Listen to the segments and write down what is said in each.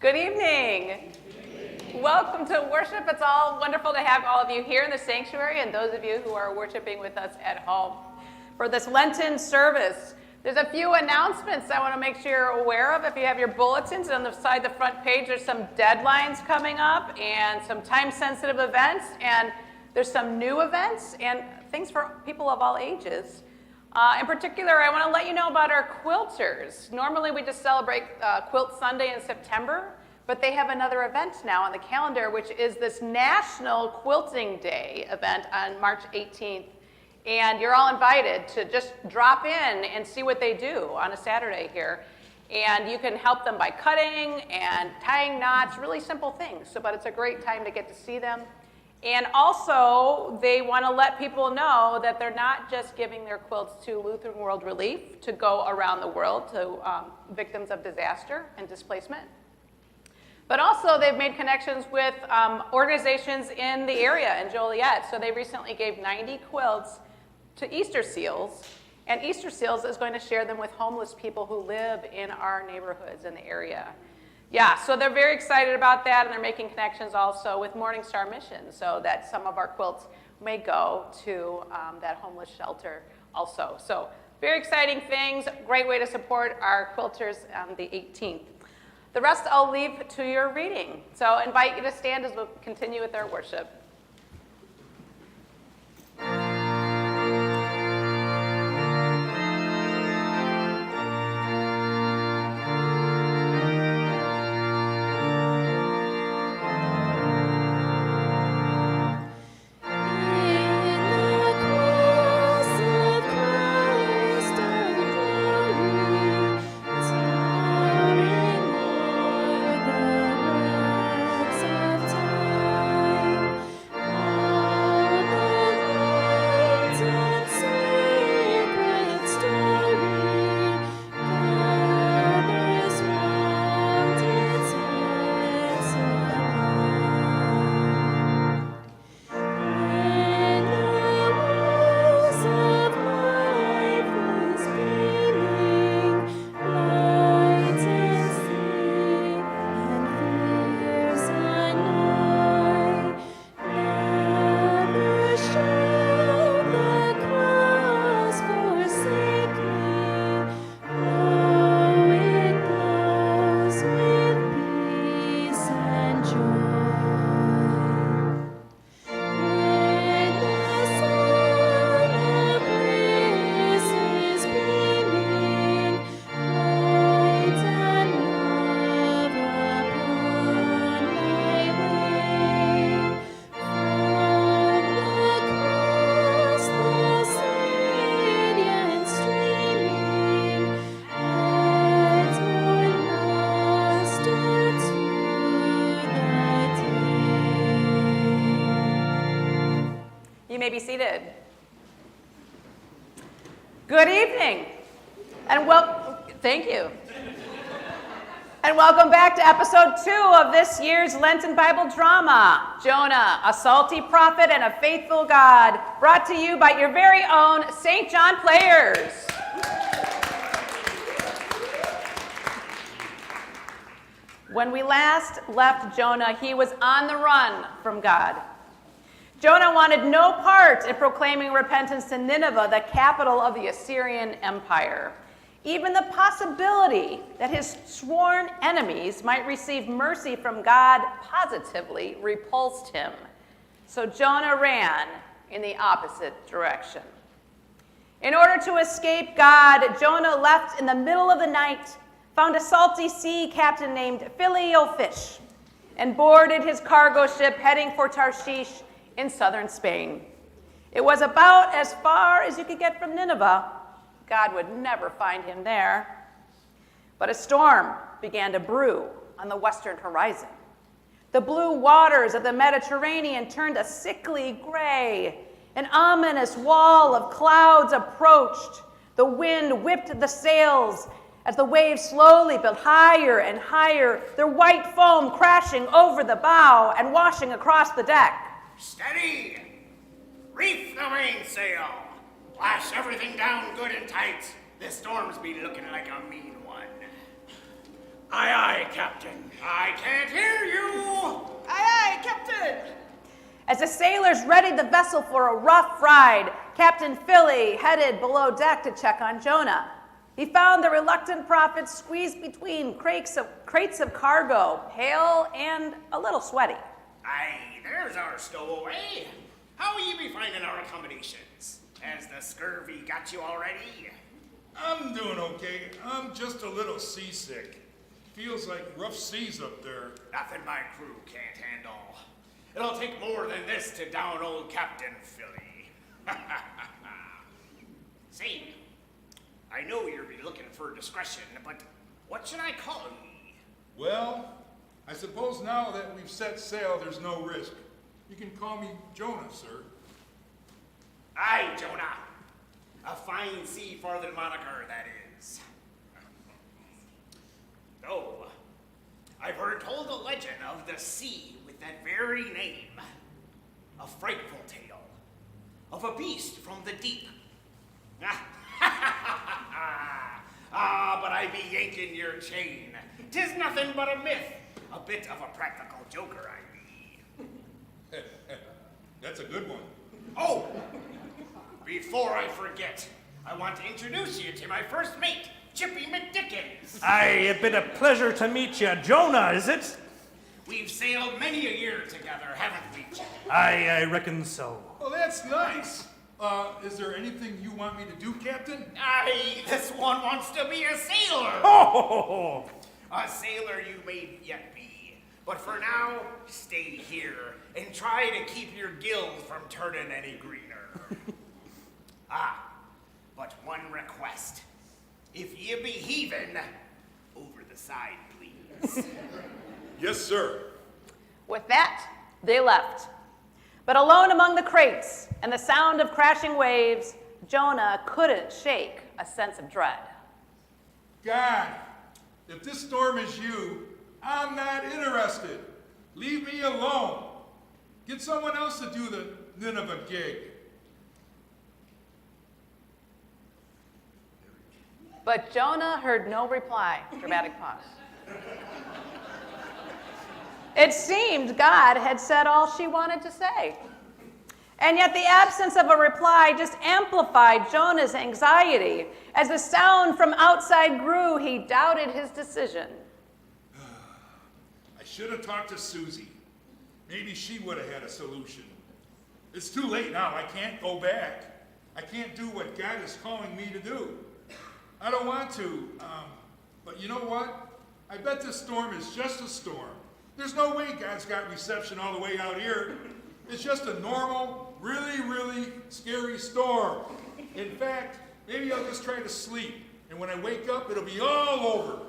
Good evening. Welcome to worship. It's all wonderful to have all of you here in the sanctuary and those of you who are worshiping with us at home. For this Lenten service, there's a few announcements I want to make sure you're aware of. If you have your bulletins on the side, the front page, there's some deadlines coming up and some time-sensitive events, and there's some new events and things for people of all ages. In particular, I want to let you know about our quilters. Normally we just celebrate Quilt Sunday in September, but they have another event now on the calendar, which is this National Quilting Day event on March 18th. And you're all invited to just drop in and see what they do on a Saturday here. And you can help them by cutting and tying knots, really simple things. But it's a great time to get to see them. And also, they want to let people know that they're not just giving their quilts to Lutheran World Relief to go around the world to victims of disaster and displacement. But also, they've made connections with organizations in the area in Joliet. So they recently gave 90 quilts to Easter Seals. And Easter Seals is going to share them with homeless people who live in our neighborhoods in the area. Yeah, so they're very excited about that, and they're making connections also with Morning Star Mission so that some of our quilts may go to that homeless shelter also. So very exciting things, great way to support our quilters on the 18th. The rest I'll leave to your reading. So I invite you to stand as we'll continue with our worship. You may be seated. Good evening, and thank you. And welcome back to episode 2 of this year's Lenten Bible drama, Jonah, a salty prophet and a faithful God, brought to you by your very own St. John Players. When we last left Jonah, he was on the run from God. Jonah wanted no part in proclaiming repentance to Nineveh, the capital of the Assyrian Empire. Even the possibility that his sworn enemies might receive mercy from God positively repulsed him. So Jonah ran in the opposite direction. In order to escape God, Jonah left in the middle of the night, found a salty sea captain named Filet-O-Fish, and boarded his cargo ship heading for Tarshish in southern Spain. It was about as far as you could get from Nineveh. God would never find him there. But a storm began to brew on the western horizon. The blue waters of the Mediterranean turned a sickly gray. An ominous wall of clouds approached. The wind whipped the sails as the waves slowly built higher and higher, their white foam crashing over the bow and washing across the deck. Steady! Reef the mainsail! Lash everything down good and tight. This storm's been looking like a mean one. Aye, aye, Captain. I can't hear you. Aye, aye, Captain. As the sailors readied the vessel for a rough ride, Captain Philly headed below deck to check on Jonah. He found the reluctant prophet squeezed between crates of cargo, pale and a little sweaty. Aye, there's our stowaway. How will you be finding our accommodations? Has the scurvy got you already? I'm doing okay. I'm just a little seasick. Feels like rough seas up there. Nothing my crew can't handle. It'll take more than this to down old Captain Philly. Say, I know you'll be looking for discretion, but what should I call ye? Well, I suppose now that we've set sail, there's no risk. You can call me Jonah, sir. Aye, Jonah. A fine seafaring moniker, that is. Oh, I've heard told a legend of the sea with that very name. A frightful tale of a beast from the deep. But I be yanking your chain. 'Tis nothing but a myth, a bit of a practical joker I be. That's a good one. Oh, before I forget, I want to introduce you to my first mate, Chippy McDickens. Aye, it been a pleasure to meet you. Jonah, is it? We've sailed many a year together, haven't we, Chippy? Aye, I reckon so. Well, that's nice. Is there anything you want me to do, Captain? Aye, this one wants to be a sailor. Oh! A sailor you may yet be, but for now, stay here and try to keep your gills from turning any greener. But one request. If you be heaving, over the side, please. Yes, sir. With that, they left. But alone among the crates and the sound of crashing waves, Jonah couldn't shake a sense of dread. God, if this storm is you, I'm not interested. Leave me alone. Get someone else to do the Nineveh gig. But Jonah heard no reply. Dramatic pause. It seemed God had said all she wanted to say. And yet the absence of a reply just amplified Jonah's anxiety. As the sound from outside grew, he doubted his decision. I should have talked to Susie. Maybe she would have had a solution. It's too late now. I can't go back. I can't do what God is calling me to do. I don't want to, but you know what? I bet this storm is just a storm. There's no way God's got reception all the way out here. It's just a normal, really, really scary storm. In fact, maybe I'll just try to sleep, and when I wake up, it'll be all over.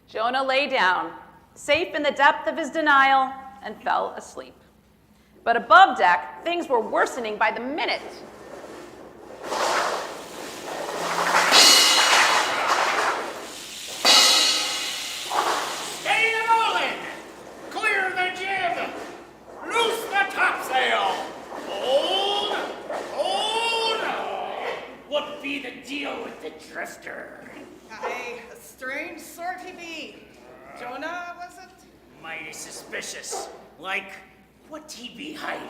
Jonah lay down, safe in the depth of his denial, and fell asleep. But above deck, things were worsening by the minute. Drifter. Aye, a strange sort he be. Jonah, was it? Mighty suspicious. Like, what he be hiding?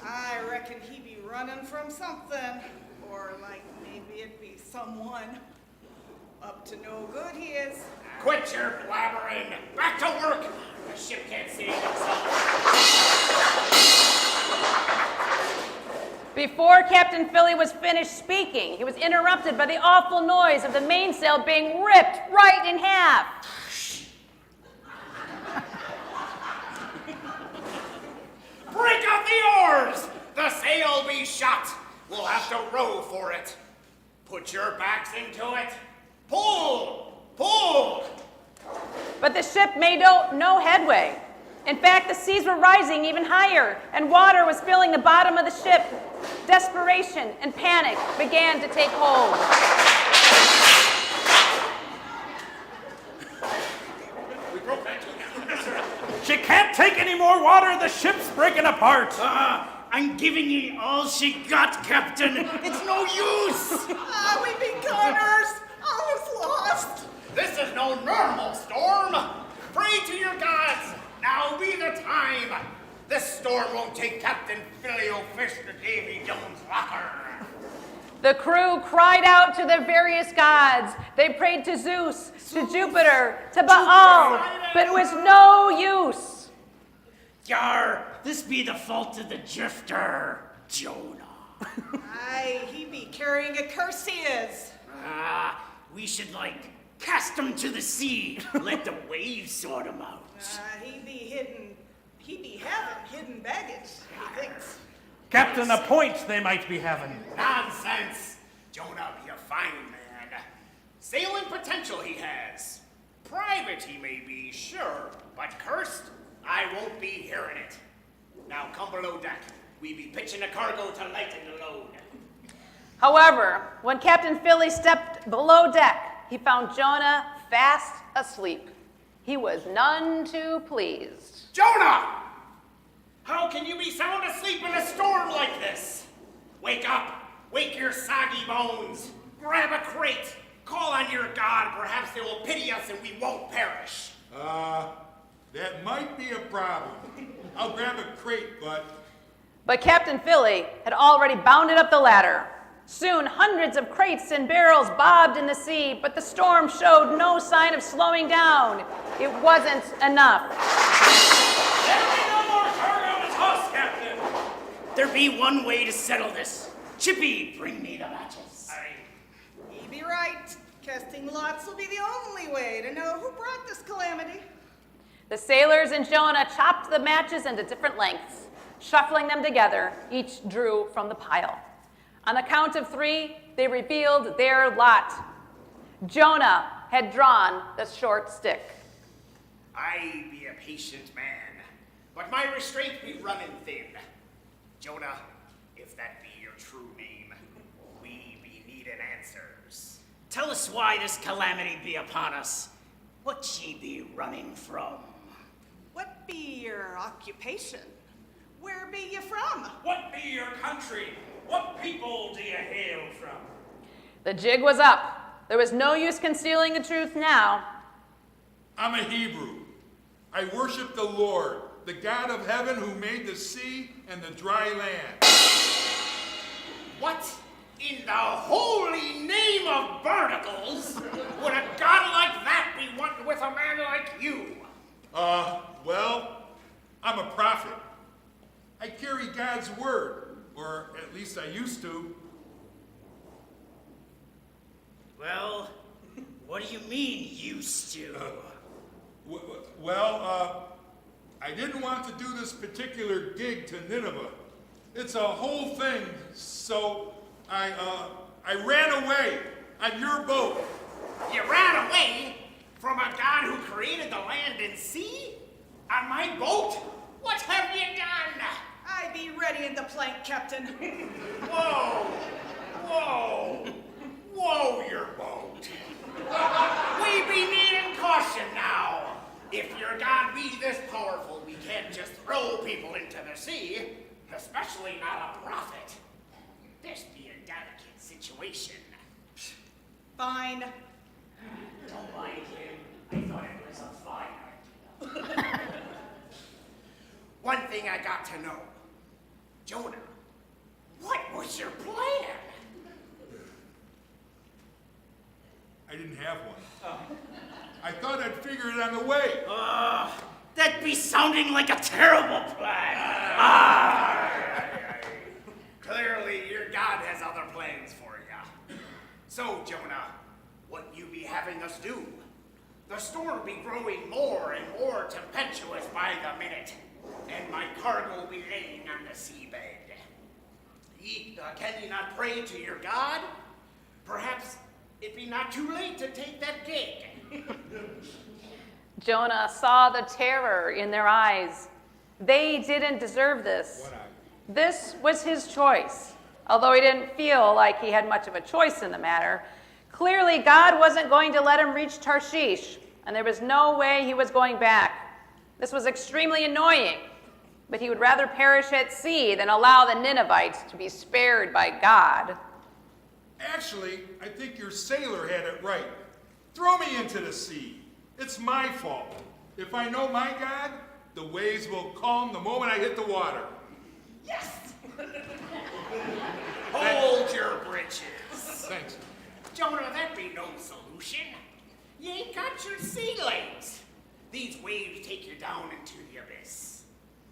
I reckon he be running from something. Or like maybe it be someone. Up to no good he is. Quit your blabbering. Back to work. The ship can't save itself. Before Captain Philly was finished speaking, he was interrupted by the awful noise of the mainsail being ripped right in half. Break up the oars! The sail be shot. We'll have to row for it. Put your backs into it. Pull! Pull! But the ship made no headway. In fact, the seas were rising even higher, and water was filling the bottom of the ship. Desperation and panic began to take hold. We broke that too. She can't take any more water. The ship's breaking apart. I'm giving ye all she got, Captain. It's no use. We be gunners. All is lost. This is no normal storm. Pray to your gods. Now be the time. This storm won't take Captain Filet-O-Fish to Davy Jones' locker. The crew cried out to the various gods. They prayed to Zeus, to Jupiter, to Baal, but it was no use. Yar, this be the fault of the drifter, Jonah. Aye, he be carrying a curse he is. We should, cast him to the sea. Let the waves sort him out. He be having hidden baggage, he thinks. Captain, a point they might be having. Nonsense. Jonah be a fine man. Sailing potential he has. Private he may be, sure, but cursed, I won't be hearing it. Now come below deck. We be pitching a cargo to lighten the load. However, when Captain Philly stepped below deck, he found Jonah fast asleep. He was none too pleased. Jonah! How can you be sound asleep in a storm like this? Wake up! Wake your soggy bones! Grab a crate! Call on your god, perhaps they will pity us and we won't perish. That might be a problem. I'll grab a crate, But Captain Philly had already bounded up the ladder. Soon, hundreds of crates and barrels bobbed in the sea, but the storm showed no sign of slowing down. It wasn't enough. There'll be no more cargo to toss, Captain. There be one way to settle this. Chippy, bring me the matches. He be right. Casting lots will be the only way to know who brought this calamity. The sailors and Jonah chopped the matches into different lengths. Shuffling them together, each drew from the pile. On the count of 3, they revealed their lot. Jonah had drawn the short stick. I be a patient man, but my restraint be running thin. Jonah, if that be your true name, we be needing answers. Tell us why this calamity be upon us. What ye be running from? What be your occupation? Where be you from? What be your country? What people do you hail from? The jig was up. There was no use concealing the truth now. I'm a Hebrew. I worship the Lord, the God of heaven who made the sea and the dry land. What in the holy name of barnacles would a god like that be wanting with a man like you? Well, I'm a prophet. I carry God's word, or at least I used to. Well, what do you mean, used to? I didn't want to do this particular gig to Nineveh. It's a whole thing, so I ran away on your boat. You ran away from a god who created the land and sea? On my boat? What have you done? I be ready in the plank, Captain. Whoa! Whoa! Whoa, your boat! We be needing caution now. If your god be this powerful, we can't just throw people into the sea, especially not a prophet. This be a delicate situation. Fine. Don't mind him. I thought it was a fine idea. One thing I got to know. Jonah, what was your plan? I didn't have one. I thought I'd figure it on the way. That be sounding like a terrible plan. Clearly, your God has other plans for you. So, Jonah, what you be having us do? The storm be growing more and more tempestuous by the minute, and my cargo be laying on the seabed. Can ye not pray to your God? Perhaps it be not too late to take that gig. Jonah saw the terror in their eyes. They didn't deserve this. This was his choice. Although he didn't feel like he had much of a choice in the matter, clearly God wasn't going to let him reach Tarshish, and there was no way he was going back. This was extremely annoying, but he would rather perish at sea than allow the Ninevites to be spared by God. Actually, I think your sailor had it right. Throw me into the sea. It's my fault. If I know my God, the waves will calm the moment I hit the water. Yes! Hold your britches. Thanks. Jonah, that be no solution. You ain't got your sea legs. These waves take you down into the abyss.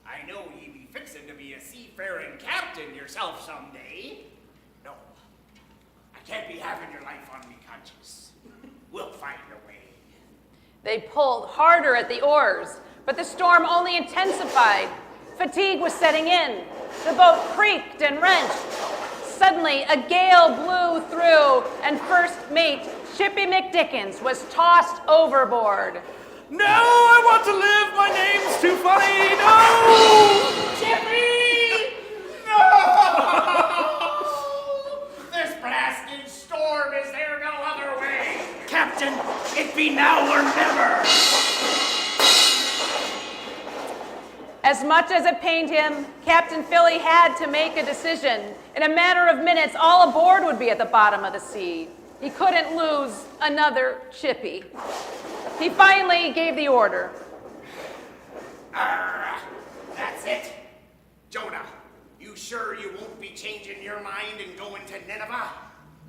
I know ye be fixin' to be a seafaring captain yourself someday. No, I can't be having your life on me conscience. We'll find a way. They pulled harder at the oars, but the storm only intensified. Fatigue was setting in. The boat creaked and wrenched. Suddenly, a gale blew through, and first mate Chippy McDickens was tossed overboard. No, I want to live. My name's too funny. No! Chippy! No! This blasted storm, is there no other way? Captain, it be now or never. As much as it pained him, Captain Philly had to make a decision. In a matter of minutes, all aboard would be at the bottom of the sea. He couldn't lose another Chippy. He finally gave the order. That's it. Jonah, you sure you won't be changing your mind and going to Nineveh?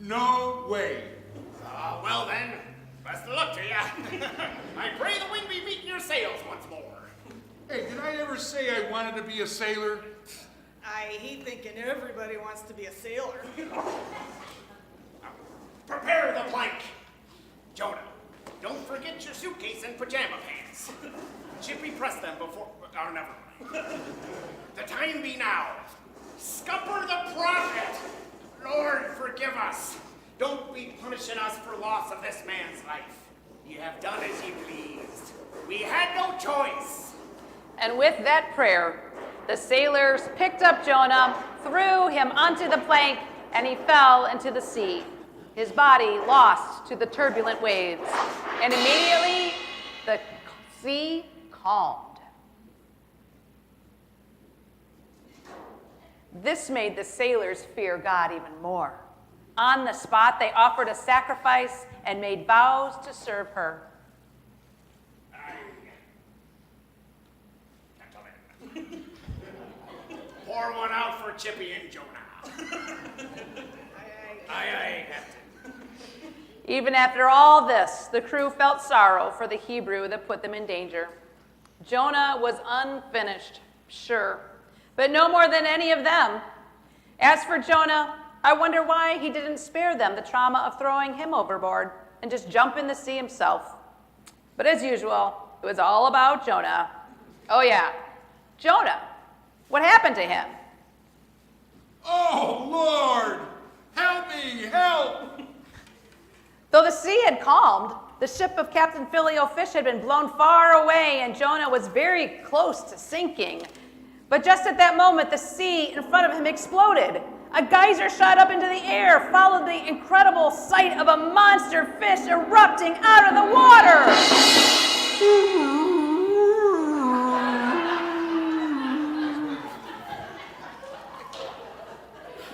No way. Well then, best of luck to you. I pray the wind be meeting your sails once more. Hey, did I ever say I wanted to be a sailor? I hate thinking everybody wants to be a sailor. Prepare the plank. Jonah, don't forget your suitcase and pajama pants. Chippy pressed them before... Oh, never mind. The time be now. Scupper the prophet. Lord, forgive us. Don't be punishing us for loss of this man's life. You have done as you pleased. We had no choice. And with that prayer, the sailors picked up Jonah, threw him onto the plank, and he fell into the sea. His body lost to the turbulent waves, and immediately the sea calmed. This made the sailors fear God even more. On the spot, they offered a sacrifice and made vows to serve her. Pour one out for Chippy and Jonah. Aye, Captain. Even after all this, the crew felt sorrow for the Hebrew that put them in danger. Jonah was unfinished, sure, but no more than any of them. As for Jonah, I wonder why he didn't spare them the trauma of throwing him overboard and just jump in the sea himself. But as usual, it was all about Jonah. Oh yeah, Jonah. What happened to him? Oh, Lord! Help me! Help! Though the sea had calmed, the ship of Captain Filet-O-Fish had been blown far away, and Jonah was very close to sinking. But just at that moment, the sea in front of him exploded. A geyser shot up into the air, followed the incredible sight of a monster fish erupting out of the water.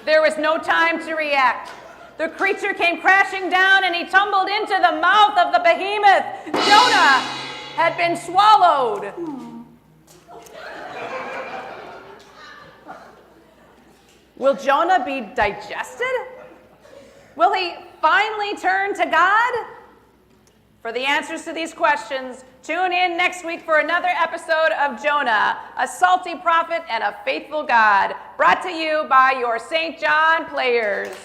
There was no time to react. The creature came crashing down and he tumbled into the mouth of the behemoth. Jonah had been swallowed. Will Jonah be digested? Will he finally turn to God? For the answers to these questions, tune in next week for another episode of Jonah, a salty prophet and a faithful God, brought to you by your St. John players.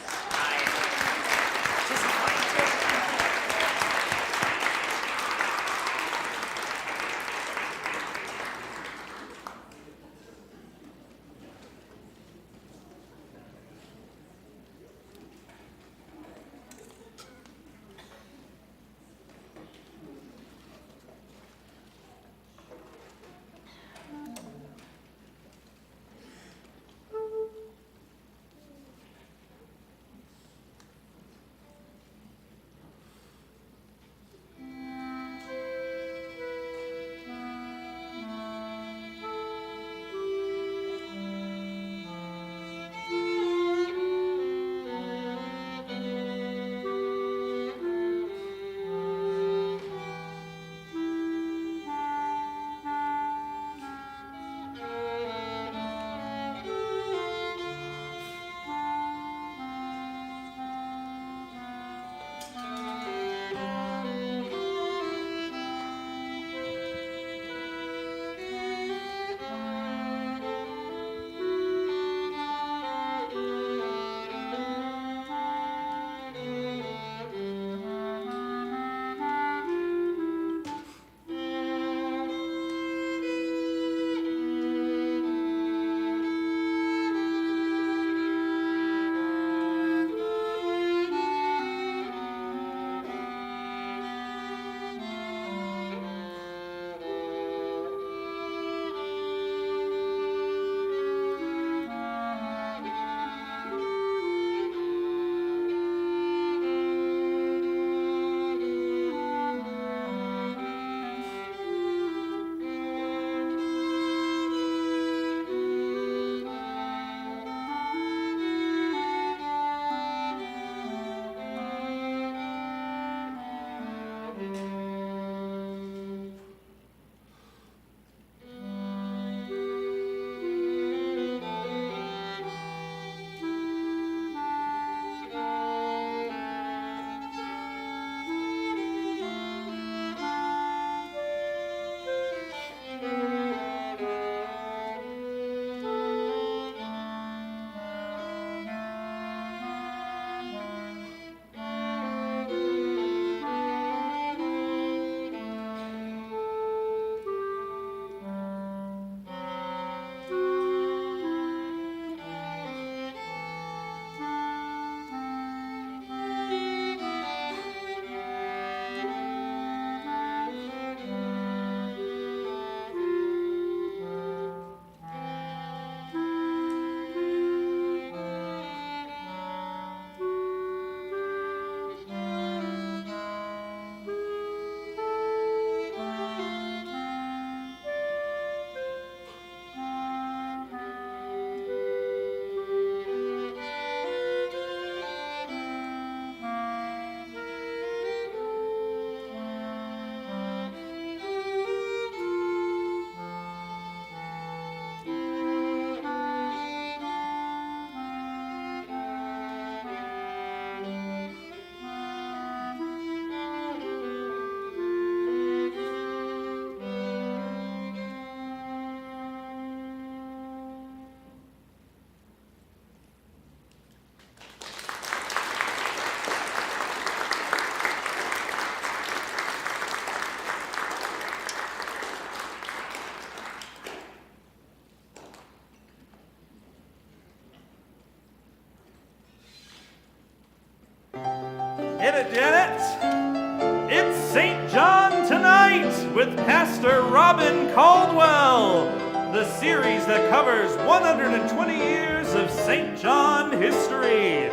Joliet. It's St. John Tonight with Pastor Robin Caldwell, the series that covers 120 years of St. John history,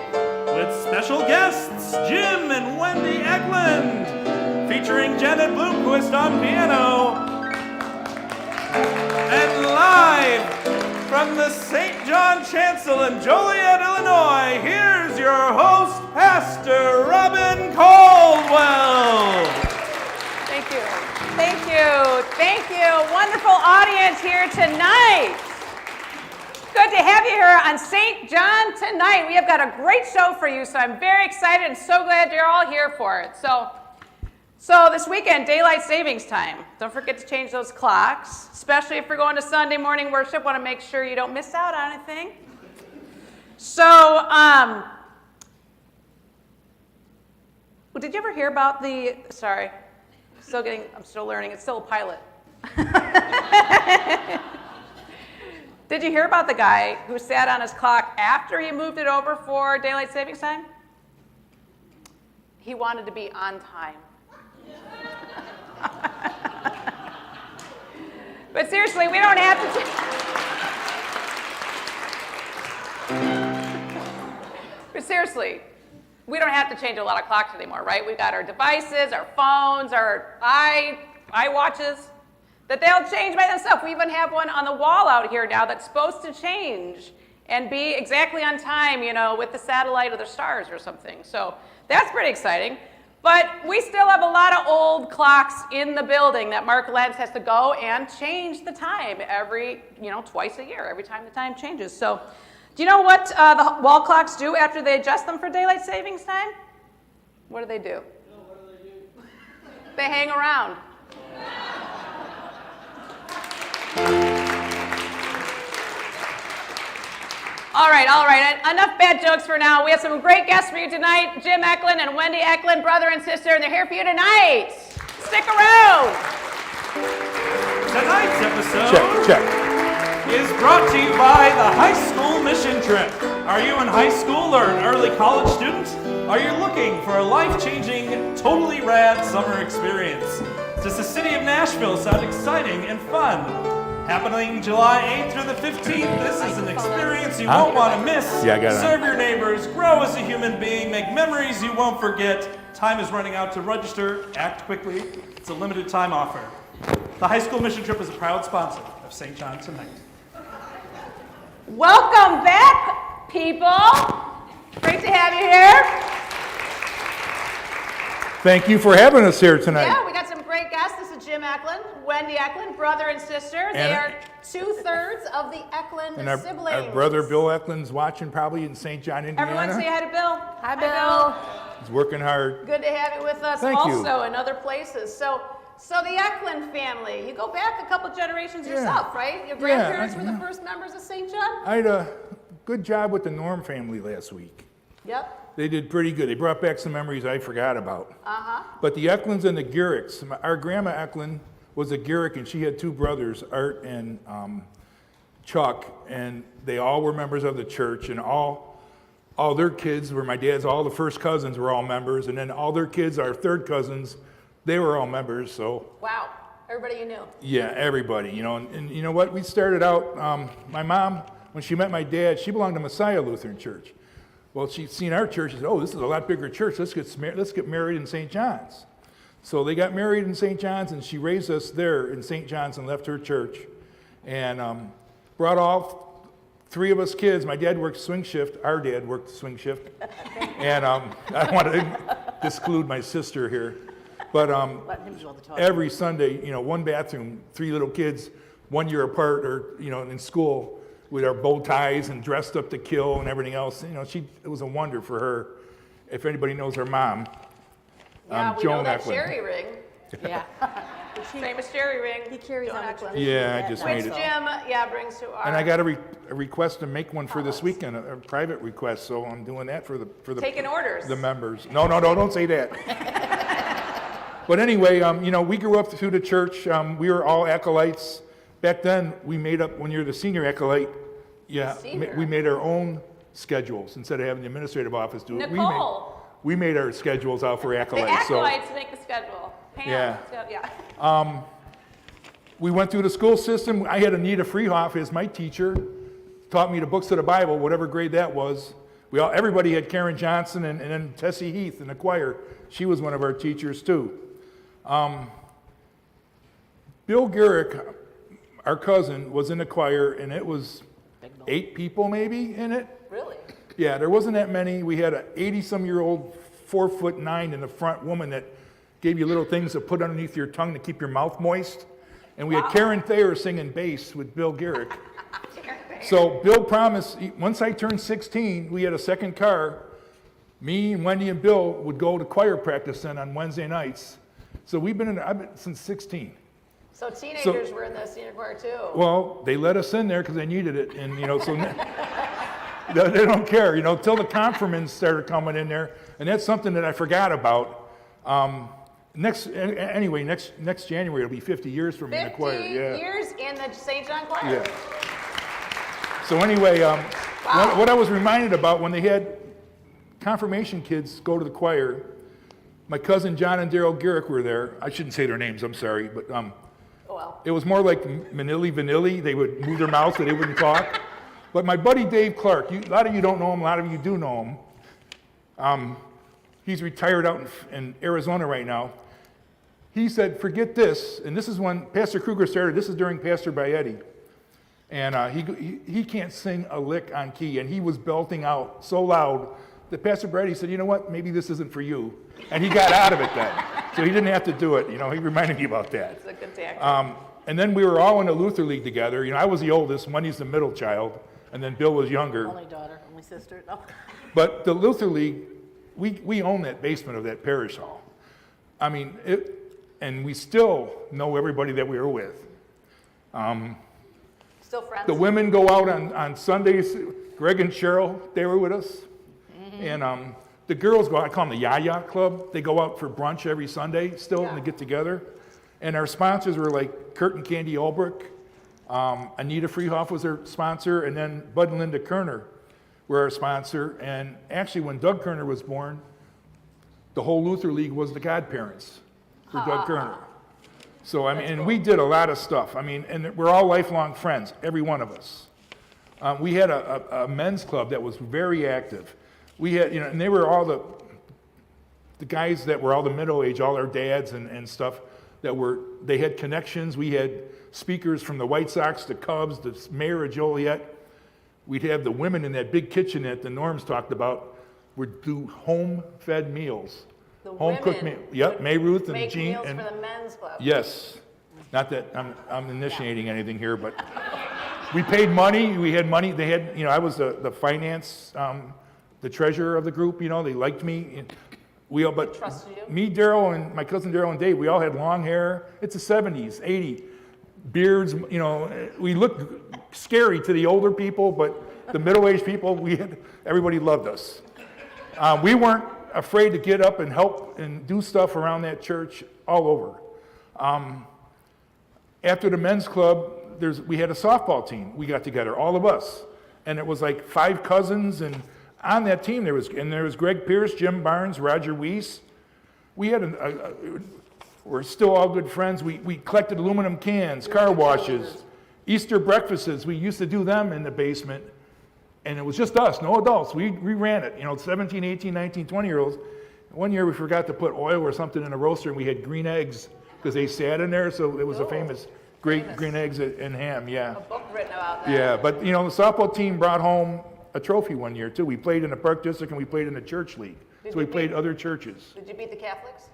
with special guests Jim and Wendy Eklund, featuring Janet Bloomquist on piano, and live from the St. John Chancel in Joliet, Illinois, here's your host, Pastor Robin Caldwell. Thank you. Thank you. Thank you. Wonderful audience here tonight. Good to have you here on St. John Tonight. We have got a great show for you, so I'm very excited and so glad you're all here for it. So this weekend, daylight savings time. Don't forget to change those clocks, especially if you're going to Sunday morning worship. Want to make sure you don't miss out on anything. So, did you ever hear about I'm still learning. It's still a pilot. Did you hear about the guy who sat on his clock after he moved it over for daylight savings time? He wanted to be on time. But seriously, we don't have to change a lot of clocks anymore, right? We've got our devices, our phones, our iWatches, that they'll change by themselves. We even have one on the wall out here now that's supposed to change and be exactly on time, with the satellite or the stars or something. So that's pretty exciting. But we still have a lot of old clocks in the building that Mark Lentz has to go and change the time twice a year, every time the time changes. So do you know what the wall clocks do after they adjust them for daylight savings time? What do they do? No, what do they do? They hang around. All right. Enough bad jokes for now. We have some great guests for you tonight. Jim Eklund and Wendy Eklund, brother and sister, and they're here for you tonight. Stick around. Tonight's episode is brought to you by the High School Mission Trip. Are you in high school or an early college student? Are you looking for a life-changing, totally rad summer experience? Does the city of Nashville sound exciting and fun? Happening July 8th through the 15th, this is an experience you won't want to miss. Yeah, I got it. Serve your neighbors, grow as a human being, make memories you won't forget. Time is running out to register. Act quickly. It's a limited time offer. The High School Mission Trip is a proud sponsor of St. John Tonight. Welcome back, people. Great to have you here. Thank you for having us here tonight. Yeah, we got some great guests. This is Jim Eklund, Wendy Eklund, brother and sister. They are 2/3 of the Eklund And our siblings. brother Bill Eklund's watching probably in St. John, Indiana. Everyone say hi to Bill. Hi, Bill. He's working hard. Good to have you with us Thank you. also in other places. So the Eklund family, you go back a couple generations yourself, right? Your grandparents were the first members of St. John? I had a good job with the Norm family last week. Yep. They did pretty good. They brought back some memories I forgot about. Uh-huh. But the Eklunds and the Garricks, our grandma Eklund was a Garrick, and she had two brothers, Art and Chuck, and they all were members of the church, and all their kids were my dad's, all the first cousins were all members, and then all their kids, our third cousins, they were all members, so. Wow, everybody you knew. Yeah, everybody, and you know what, we started out, my mom, when she met my dad, she belonged to Messiah Lutheran Church. Well, she'd seen our church, she said, oh, this is a lot bigger church, let's get married in St. John's. So they got married in St. John's, and she raised us there in St. John's and left her church, and brought all three of us kids. My dad worked swing shift, our dad worked swing shift, and I want to exclude my sister here, but every Sunday, one bathroom, three little kids, 1 year apart, or in school, with our bow ties and dressed up to kill and everything else. It was a wonder for her. If anybody knows her mom, Yeah, we Joan know that Eklund. cherry ring. Yeah. Famous cherry ring. He carries on Eklund. Yeah, I just Which made it. Jim, brings to our... And I got a request to make one for this weekend, a private request, so I'm doing that for the Taking orders. the members. No, don't say that. But anyway, we grew up through the church. We were all acolytes. Back then, we made up, when you're the senior acolyte, Senior. we made our own schedules instead of having the administrative office do it. Nicole. we made our schedules out for The acolytes. acolytes make the schedule. Pam, Yeah. yeah. We went through the school system. I had Anita Freehoff as my teacher, taught me the books of the Bible, whatever grade that was. Everybody had Karen Johnson and then Tessie Heath in the choir. She was one of our teachers too. Bill Garrick, our cousin, was in the choir, and it was 8 people maybe in it. Really? Yeah, there wasn't that many. We had an 80-some-year-old, 4'9" in the front woman that gave you little things to put underneath your tongue to keep your mouth moist. And we had Karen Thayer singing bass with Bill Garrick. So Bill promised, once I turned 16, we had a second car. Me and Wendy and Bill would go to choir practice then on Wednesday nights. So I've been since 16. So teenagers were in the senior choir too. Well, they let us in there because they needed it, and so they don't care, till the confirmants started coming in there, and that's something that I forgot about. Next January it'll be 50 years for me in the choir. 50 Yeah. years in the St. John choir. Yeah. So anyway, what I was reminded about when they had confirmation kids go to the choir, my cousin John and Daryl Garrick were there. I shouldn't say their names, I'm sorry, but Well, it was more like Manili Vanilli. They would move their mouths so they wouldn't talk. But my buddy Dave Clark, a lot of you don't know him, a lot of you do know him. He's retired out in Arizona right now. He said, forget this, and this is when Pastor Kruger started, this is during Pastor Bayetti. And he can't sing a lick on key, and he was belting out so loud that Pastor Bayetti said, you know what, maybe this isn't for you. And he got out of it then. So he didn't have to do it, he reminded me about that. it's a good tactic. And then we were all in the Luther League together. I was the oldest, Wendy's the middle child, and then Bill was younger. Only daughter, only sister. No. But the Luther League, we own that basement of that parish hall. And we still know everybody that we were with. Still friends? The women go out on Sundays. Greg and Cheryl, they were with us. Mm-hmm. And the girls go out, I call them the Yaya Club. They go out for brunch every Sunday still, Yeah. and they get together. And our sponsors were like Kurt and Candy Olbrich. Anita Freehoff was their sponsor, and then Bud and Linda Kerner were our sponsor. And actually, when Doug Kerner was born, the whole Luther League was the godparents for Doug Kerner. So, and we did a lot of stuff. And we're all lifelong friends, every one of us. We had a men's club that was very active. We had, and they were all the guys that were all the middle age, all our dads and stuff they had connections. We had speakers from the White Sox, the Cubs, the mayor of Joliet. We'd have the women in that big kitchen that the Norms talked about would do home-fed meals. The Home-cooked women meals. Yep, May Ruth and make Jean. meals And, for the men's club. yes. Not that I'm initiating anything here, but we paid money. We had money. They had, I was the finance, the treasurer of the group. They liked me. But Trusted you? me, Daryl, and my cousin Daryl and Dave, we all had long hair. It's the 70s, 80s. Beards, we looked scary to the older people, but the middle-aged people, everybody loved us. We weren't afraid to get up and help and do stuff around that church all over. After the men's club, we had a softball team. We got together, all of us. And it was like 5 cousins, and on that team there was Greg Pierce, Jim Barnes, Roger Weiss. We had we're still all good friends. We collected aluminum cans, car washes, Easter breakfasts. We used to do them in the basement. And it was just us, no adults. We ran it, 17, 18, 19, 20-year-olds. One year we forgot to put oil or something in the roaster, and we had green eggs because they sat in there, so it was a famous green eggs and ham, yeah. A book written about that. Yeah, but the softball team brought home a trophy one year too. We played in the Park District and we played in the church league. So we played other churches. Did you beat the Catholics?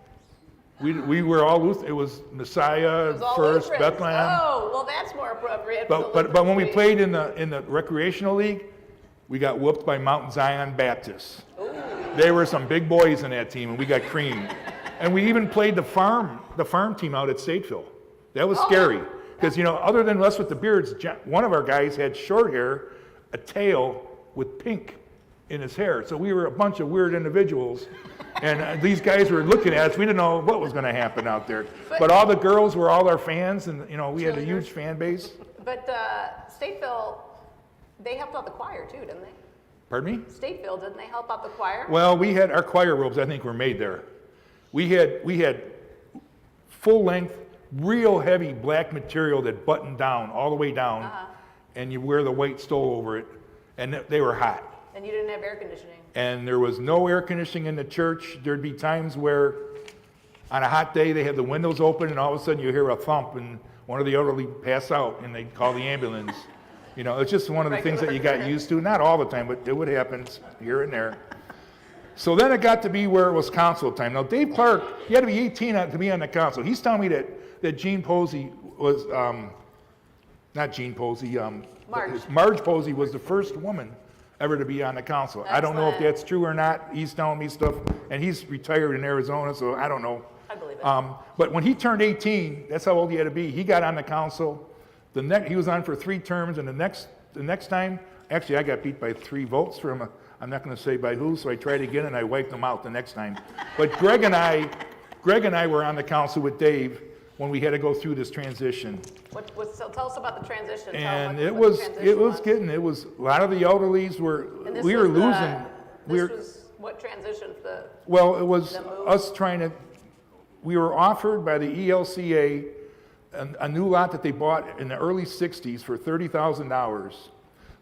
We were all Lutheran. It was Messiah, It was all First, Lutherans. Bethlehem. Oh, well, that's more appropriate. for the But when we Lutheran played in the recreational league, we got whooped by Mount Zion Baptists. They were some big boys in that team, and we got creamed. And we even played the farm team out at Stateville. That was scary because other than us with the beards, one of our guys had short hair, a tail with pink in his hair. So we were a bunch of weird individuals, and these guys were looking at us. We didn't know what was going to happen out there. But all the girls were all our fans, and we had a huge fan base. But Stateville, they helped out the choir too, didn't they? Pardon me? Stateville, didn't they help out the choir? Well, we had our choir robes, I think, were made there. We had full length, real heavy black material that buttoned down, all the way down, and you wear the white stole over it, and they were hot. And you didn't have air conditioning. And there was no air conditioning in the church. There'd be times where on a hot day they had the windows open and all of a sudden you hear a thump and one of the elderly pass out and they'd call the ambulance. You know, it's just one of the things that you got used to. Not all the time, but it would happen here and there. So then it got to be where it was council time. Now Dave Clark, he had to be 18 to be on the council. He's telling me that Jean Posey was, not Jean Posey, Marge Posey was the first woman ever to be on the council. I don't know if that's true or not. He's telling me stuff, and he's retired in Arizona, so I don't know. I believe it. But when he turned 18, that's how old he had to be. He got on the council. He was on for 3 terms, and the next time, actually, I got beat by 3 votes from I'm not going to say by who, so I tried again, and I wiped them out the next time. But Greg and I were on the council with Dave when we had to go through this transition. Tell us about the transition. And it was a lot of the elderlies were, we were losing. This was what transitioned Well, it was us we were offered by the ELCA a new lot that they bought in the early 60s for $30,000.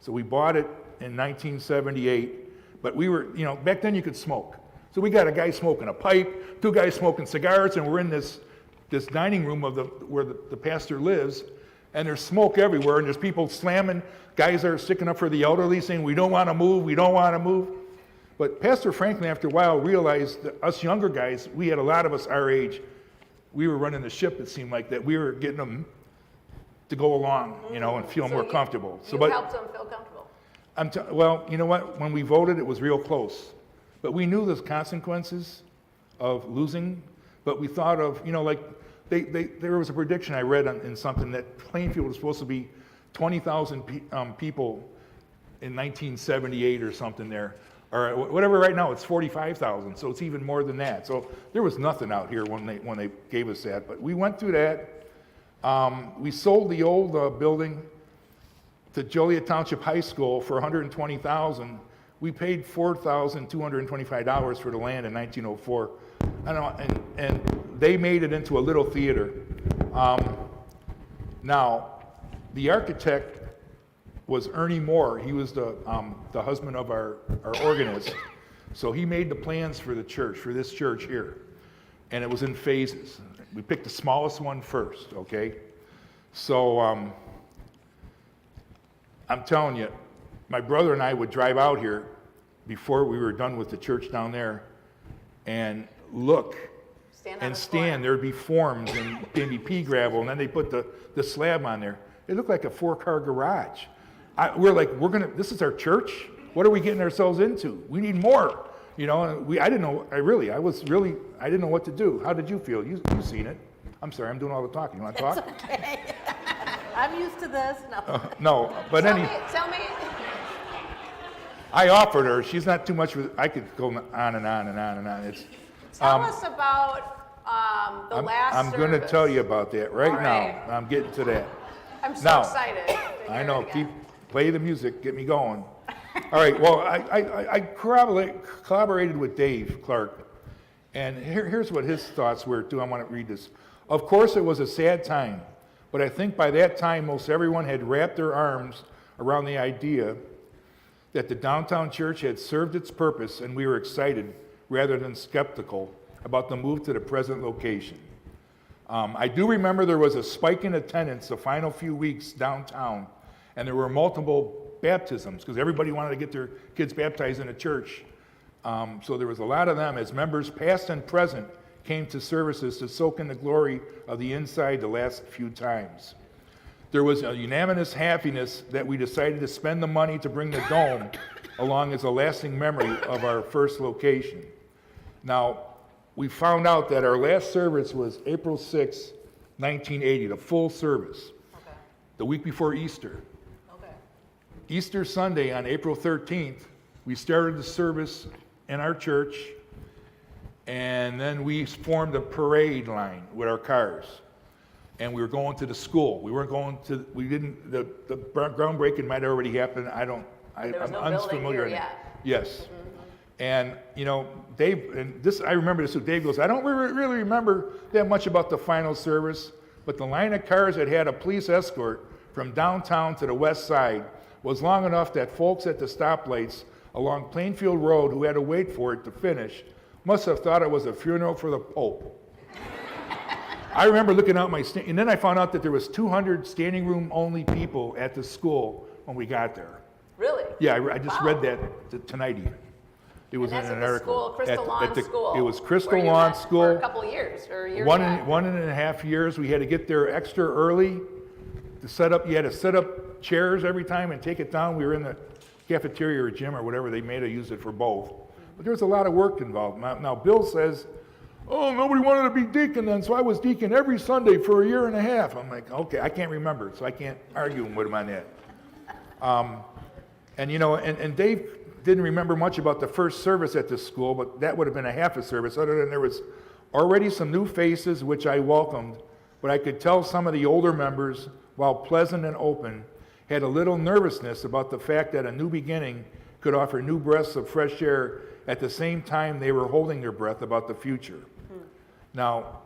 So we bought it in 1978, but we were, back then you could smoke. So we got a guy smoking a pipe, 2 guys smoking cigars, and we're in this dining room of where the pastor lives, and there's smoke everywhere, and there's people slamming. Guys are sticking up for the elderly, saying, we don't want to move, we don't want to move. But Pastor Franklin, after a while, realized that us younger guys, we had a lot of us our age, we were running the ship, it seemed like, that we were getting them to go along, and feel more comfortable. You helped them feel comfortable. Well, you know what? When we voted, it was real close. But we knew the consequences of losing, but we thought of, there was a prediction I read in something that Plainfield was supposed to be 20,000 people in 1978 or something there. Or whatever, right now it's 45,000, so it's even more than that. So there was nothing out here when they gave us that. But we went through that. We sold the old building to Joliet Township High School for $120,000. We paid $4,225 for the land in 1904. And they made it into a little theater. Now, the architect was Ernie Moore. He was the husband of our organist. So he made the plans for the church, for this church here. And it was in phases. We picked the smallest one first, okay? So I'm telling you, my brother and I would drive out here before we were done with the church down there and look and stand. There'd be forms and maybe pea gravel, and then they put the slab on there. It looked like a 4-car garage. We're like, this is our church? What are we getting ourselves into? We need more. I didn't know, I didn't know what to do. How did you feel? You've seen it. I'm sorry, I'm doing all the talking. You want to talk? It's okay. I'm used to this. No. No, but Tell me. I offered her. She's not too much. I could go on and on and on and on. Tell us about the last I'm going to service. tell you about that right All right. now. I'm getting to that. I'm so Now, excited. I know. Play the music. Get me going. All right. Well, I collaborated with Dave Clark, and here's what his thoughts were too. I want to read this. Of course, it was a sad time, but I think by that time most everyone had wrapped their arms around the idea that the downtown church had served its purpose, and we were excited rather than skeptical about the move to the present location. I do remember there was a spike in attendance the final few weeks downtown, and there were multiple baptisms because everybody wanted to get their kids baptized in a church. So there was a lot of them as members past and present came to services to soak in the glory of the inside the last few times. There was a unanimous happiness that we decided to spend the money to bring the dome along as a lasting memory of our first location. Now, we found out that our last service was April 6, 1980, the full service, the week before Easter. Easter Sunday on April 13th, we started the service in our church, and then we formed a parade line with our cars. And we were going to the school. The groundbreaking might have already happened. I There was I'm no building unfamiliar. here, yeah. Yes. And, you know, Dave, and this, I remember this, so Dave goes, I don't really remember that much about the final service, but the line of cars that had a police escort from downtown to the west side was long enough that folks at the stoplights along Plainfield Road who had to wait for it to finish must have thought it was a funeral for the Pope. I remember looking out and then I found out that there was 200 standing room only people at the school when we got there. Really? Yeah, I just Wow. read that tonight even. It was And that's in an at the article. school, Crystal Lawn School. It was Crystal where you Lawn met School. For a couple of years, or a year One and a half. 1.5 years. We had to get there extra early to set up. You had to set up chairs every time and take it down. We were in the cafeteria or gym or whatever. They made us use it for both. But there was a lot of work involved. Now Bill says, oh, nobody wanted to be deacon then, so I was deacon every Sunday for a year and a half. I'm like, okay, I can't remember, so I can't argue with him on that. And you know, and Dave didn't remember much about the first service at the school, but that would have been a half a service, other than there was already some new faces, which I welcomed, but I could tell some of the older members, while pleasant and open, had a little nervousness about the fact that a new beginning could offer new breaths of fresh air at the same time they were holding their breath about the future. Now,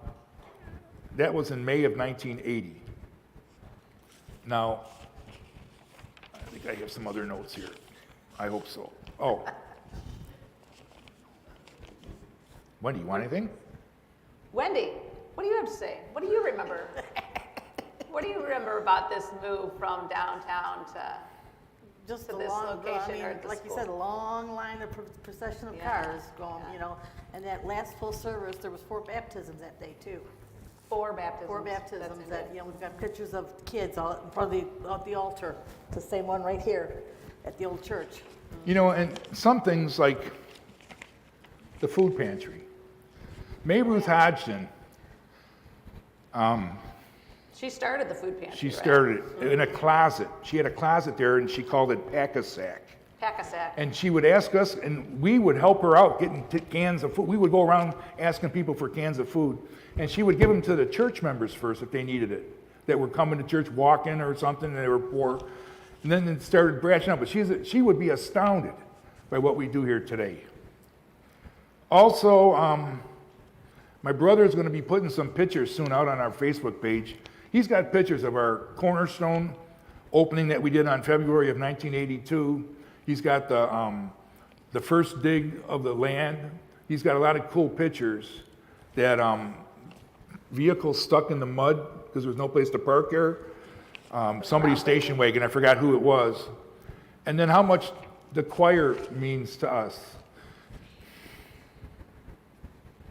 that was in May of 1980. Now, I think I have some other notes here. I hope so. Oh. Wendy, you want anything? Wendy, what do you have to say? What do you remember? What do you remember about this move from downtown to? Just To a this long, location I mean, or at the like you school? said, a long line of procession of Yeah, cars going, yeah. you know. And that last full service, there was 4 baptisms that day too. 4 baptisms. 4 That's baptisms in that, it. you know, we've got pictures of kids all in front of the altar. It's the same one right here at the old church. You know, and some things like the food pantry. May Ruth Hodgson, She started the food pantry, she right? started it in a closet. She had a closet there and she called it Pack-a-Sack. Pack-a-sack. And she would ask us, and we would help her out getting cans of food. We would go around asking people for cans of food. And she would give them to the church members first if they needed it, that were coming to church walking or something, and they were poor. And then it started branching out. But she would be astounded by what we do here today. Also, my brother's going to be putting some pictures soon out on our Facebook page. He's got pictures of our cornerstone opening that we did on February of 1982. He's got the first dig of the land. He's got a lot of cool pictures that vehicles stuck in the mud because there was no place to park there. Somebody's station wagon, I forgot who it was. And then how much the choir means to us.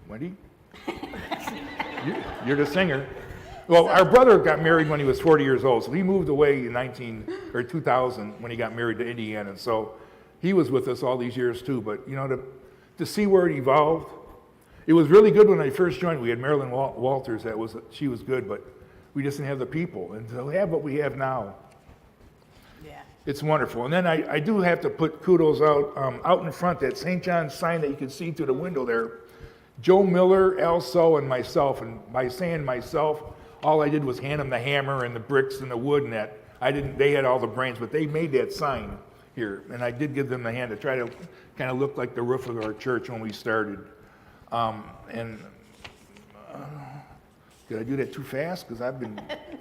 Wendy? You're the singer. Well, our brother got married when he was 40 years old, so he moved away in 2000 when he got married to Indiana. So he was with us all these years too. But you know, to see where it evolved, it was really good when I first joined. We had Marilyn Walters. She was good, but we just didn't have the people. And to have what we have now, Yeah. it's wonderful. And then I do have to put kudos out in front, that St. John's sign that you can see through the window there. Joe Miller, Al So, and myself. And by saying myself, all I did was hand them the hammer and the bricks and the wood and that. They had all the brains, but they made that sign here. And I did give them the hand to try to kind of look like the roof of our church when we started. Did I do that too fast? Because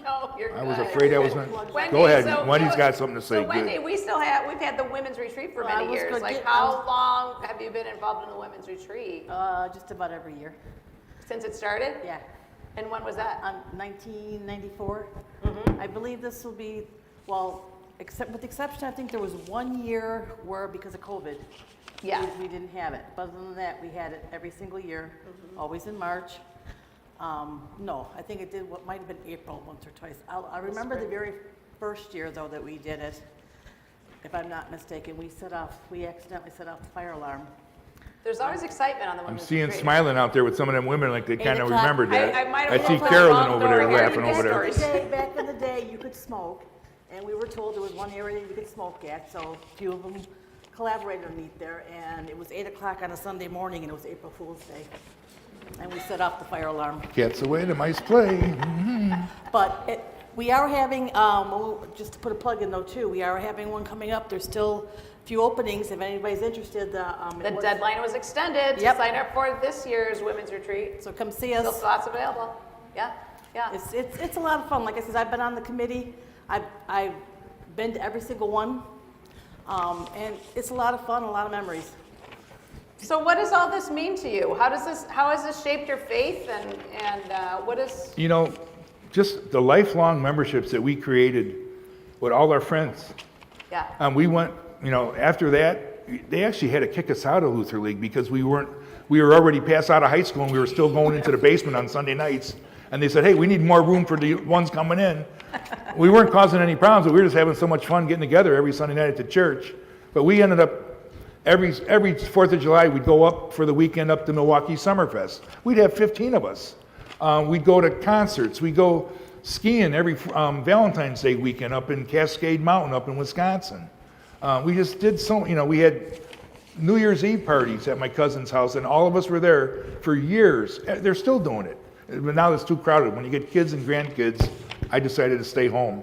No, you're I was good. afraid I was going Wendy, to. Go ahead. so- Wendy's got something to say. So Wendy, Good. we've had the women's retreat for Well, I many was years. gonna Like, get- how long have you been involved in the women's retreat? Just about every year. Since it started? Yeah. And when was that? 1994. I believe this will be, well, except with the exception, I think there was 1 year where because of COVID, Yeah. we didn't have it. But other than that, we had it every single year, always in March. No, I think it did what might have been April once or twice. I remember the very first year though that we did it. If I'm not mistaken, we accidentally set off the fire alarm. There's always excitement on the I'm women's seeing retreat. smiling out there with some of them women like they kind of o'clock. remembered that. I might have see looked Carolyn wrong over there door here. laughing over there. Back in the day, you could smoke, and we were told there was one area you could smoke at, so a few of them collaborated to meet there, and it was 8 o'clock on a Sunday morning, and it was April Fool's Day. And we set off the fire alarm. Cats away, the mice play. But We are having, just to put a plug in though too, we are having one coming up. There's still a few openings if anybody's interested. The deadline was extended to Yep. sign up for this year's women's retreat. So come see Still us. slots available. Yeah, yeah. It's a lot of fun. Like I said, I've been on the committee. I've been to every single one. And it's a lot of fun, a lot of memories. So what does all this mean to you? How has this shaped your faith and what is? You know, just the lifelong memberships that we created with all our friends. Yeah. We went, you know, after that, they actually had to kick us out of Luther League because we were already passed out of high school and we were still going into the basement on Sunday nights. And they said, hey, we need more room for the ones coming in. We weren't causing any problems, but we were just having so much fun getting together every Sunday night at the church. But we ended up, every 4th of July, we'd go up for the weekend up to Milwaukee Summerfest. We'd have 15 of us. We'd go to concerts. We'd go skiing every Valentine's Day weekend up in Cascade Mountain up in Wisconsin. We just did so, you know, we had New Year's Eve parties at my cousin's house, and all of us were there for years. They're still doing it. But now it's too crowded. When you get kids and grandkids, I decided to stay home.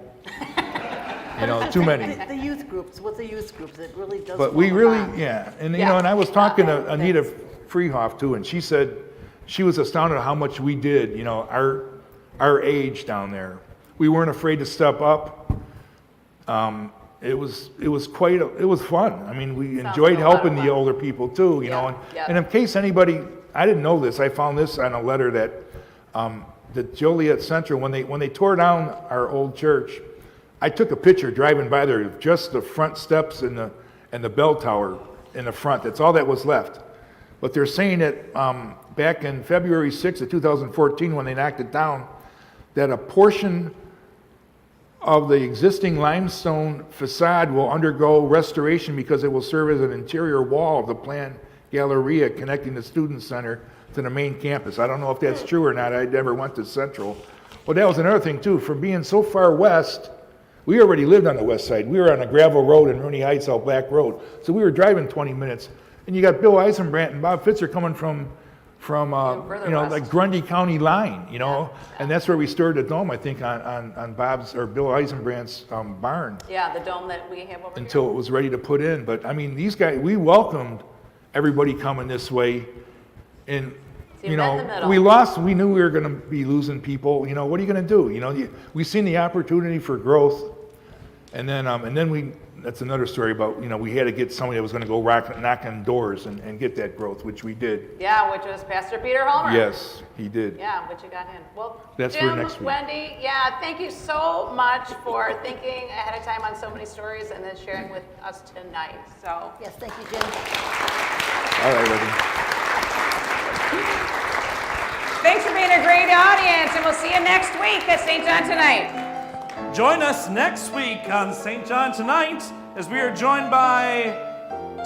You know, too many. The youth groups, with the youth groups, it really does. But we form a really, bond. yeah. And, you Yeah. know, and I was talking to Anita Freehoff, too, and she said she was astounded at how much we did, you know, our age down there. We weren't afraid to step up. It was quite, it was fun. I mean, we Sounds enjoyed like a lot of helping the fun. older people, too, you Yeah, know. yeah. And in case anybody, I didn't know this, I found this on a letter that the Joliet Central, when they tore down our old church, I took a picture driving by there of just the front steps and the bell tower in the front. That's all that was left. But they're saying that back in February 6th of 2014, when they knocked it down, that a portion of the existing limestone facade will undergo restoration because it will serve as an interior wall of the planned Galleria connecting the Student Center to the main campus. I don't know if that's true or not. I never went to Central. But that was another thing, too. From being so far west, we already lived on the west side. We were on a gravel road in Rooney Heights out Black Road. So we were driving 20 minutes. And you got Bill Eisenbrandt and Bob Fitzer coming from further you know, west. like Grundy County line, you know. And that's where we stored the dome, I think, on Bob's or Bill Eisenbrandt's barn Yeah, the dome that we have over until it was ready to put in. But I mean, these guys, we welcomed everybody coming this way. And, So you you met in know, the middle. we lost, we knew we were going to be losing people. You know, what are you going to do? You know, we seen the opportunity for growth. And then we, that's another story about, you know, we had to get somebody that was going to go knock on doors and get that growth, which we did. here. Yeah, which was Pastor Peter Homer. Yes, he did. Yeah, which you got in. Well, That's for Jim, next week. Wendy, yeah, thank you so much for thinking ahead of time on so many stories and then sharing with us tonight. So, Yes, thank you, Jim. All right, Evan. thanks for being a great audience, and we'll see you next week at St. John Tonight. Join us next week on St. John Tonight as we are joined by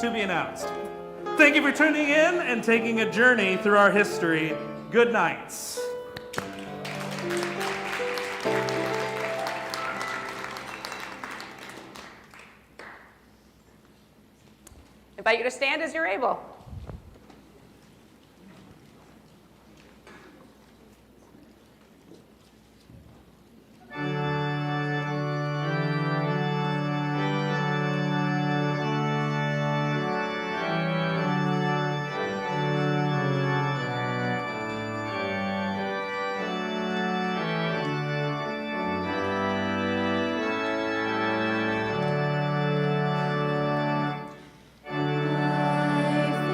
To Be Announced. Thank you for tuning in and taking a journey through our history. Good nights. Invite you to stand as you're able. I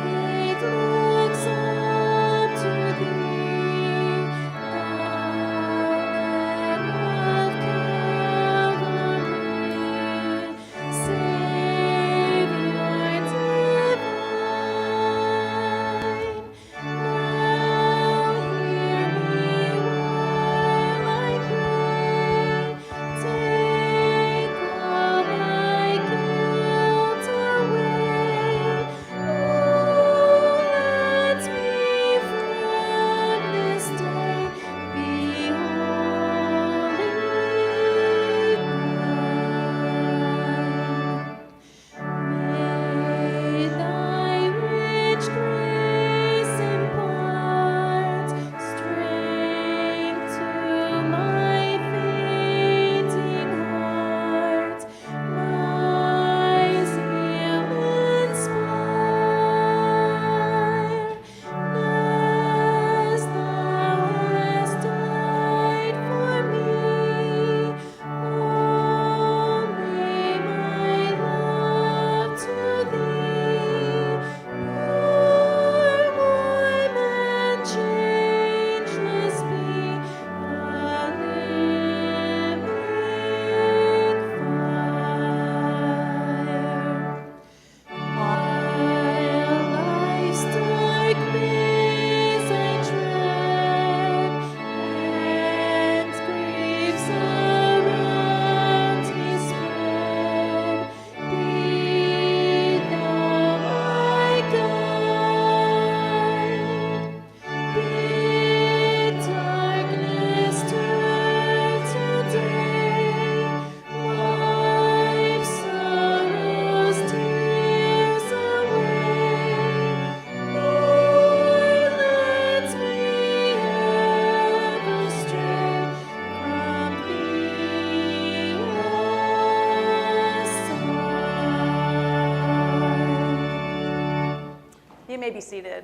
You may be seated.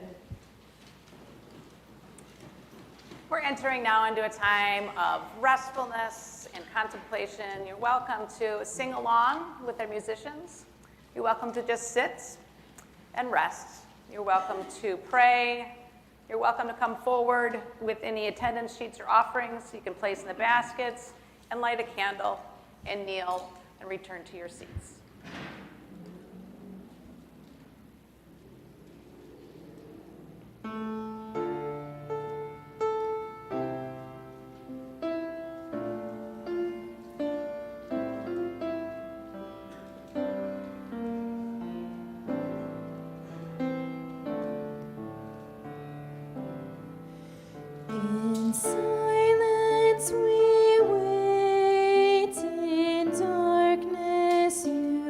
We're entering now into a time of restfulness and contemplation. You're welcome to sing along with our musicians. You're welcome to just sit and rest. You're welcome to pray. You're welcome to come forward with any attendance sheets or offerings you can place in the baskets and light a candle and kneel and return to your seats. In silence we wait, in darkness you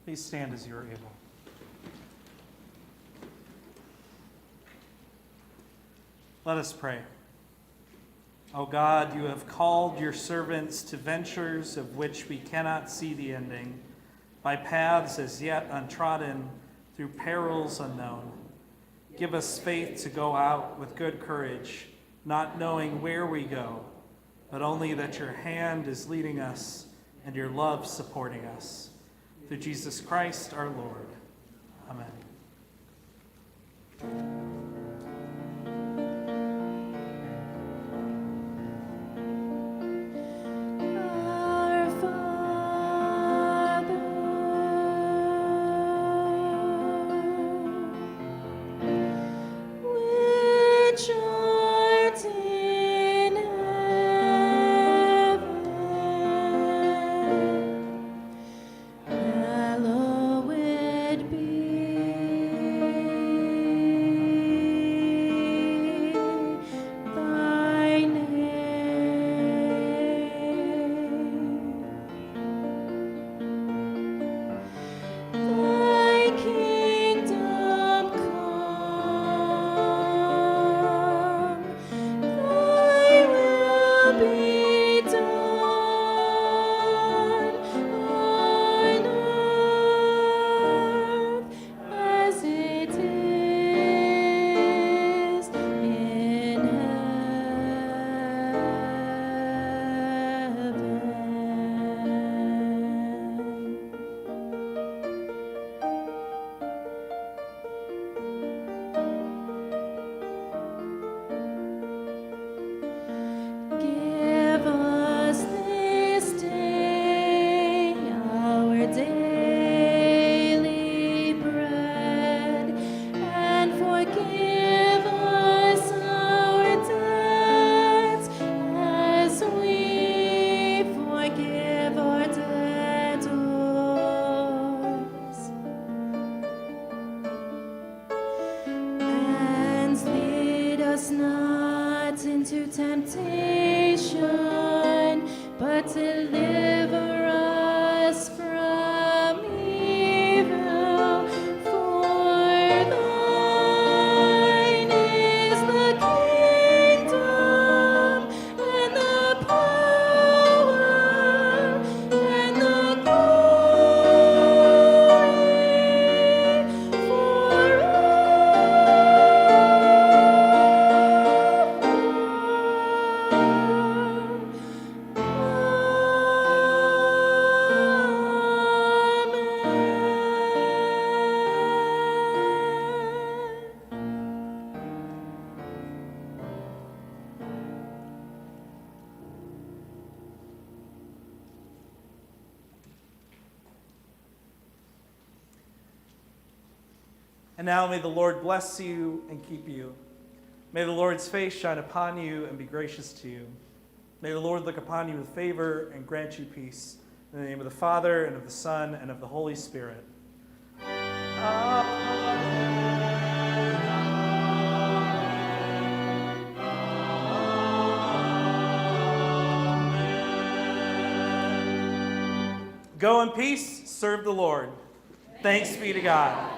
Please stand as you are able. Let us pray. O God, you have called your servants to ventures of which we cannot see the ending, by paths as yet untrodden, through perils unknown. Give us faith to go out with good courage, not knowing where we go, but only that your hand is leading us and your love supporting us. Through Jesus Christ our Lord. Amen. Our Father, which art in heaven, hallowed be thy name. Thy kingdom come, thy will be done on earth as it is in heaven. Give us this day our daily bread, and forgive us our debts as we forgive our debtors. And lead us not into temptation, but deliver us from evil. For thine is the kingdom, and the power, and the glory And now may the Lord bless you and keep you. May the Lord's face shine upon you and be gracious to you. May the Lord look upon you with favor and grant you peace. In the name of the Father, and of the Son, and of the Holy Spirit. Go in peace, serve the Lord. Thanks be to God.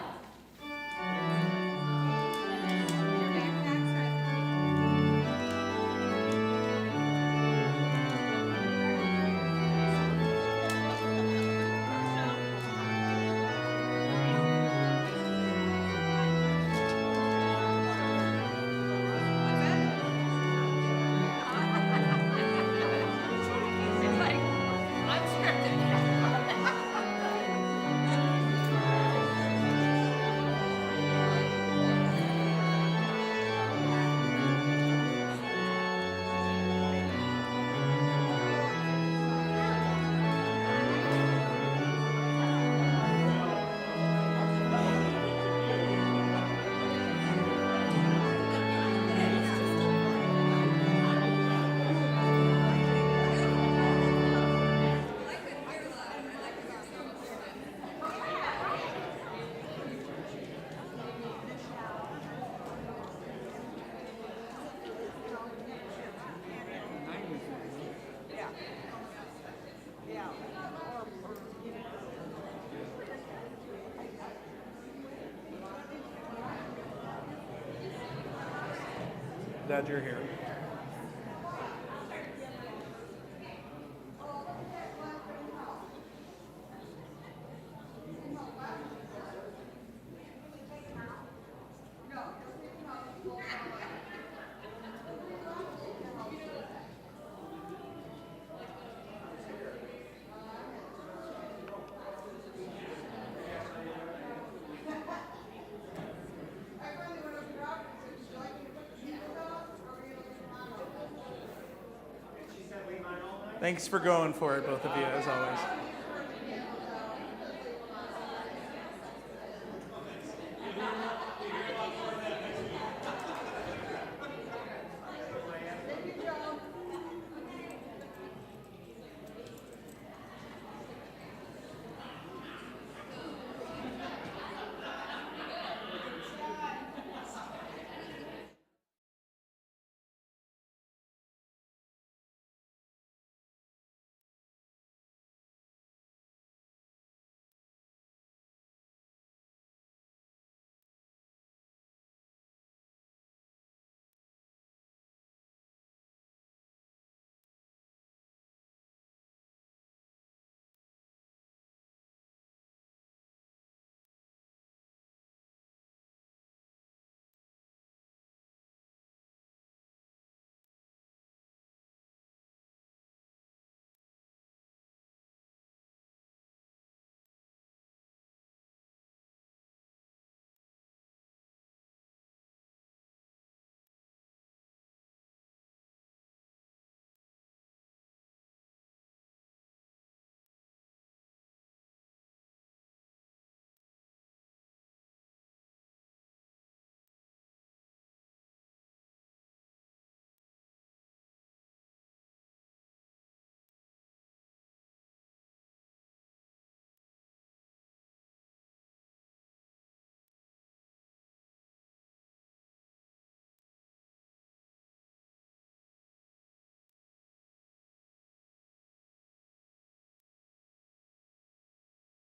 It's like unscripted. Glad you're here. Thanks for going for it, both of you, as always.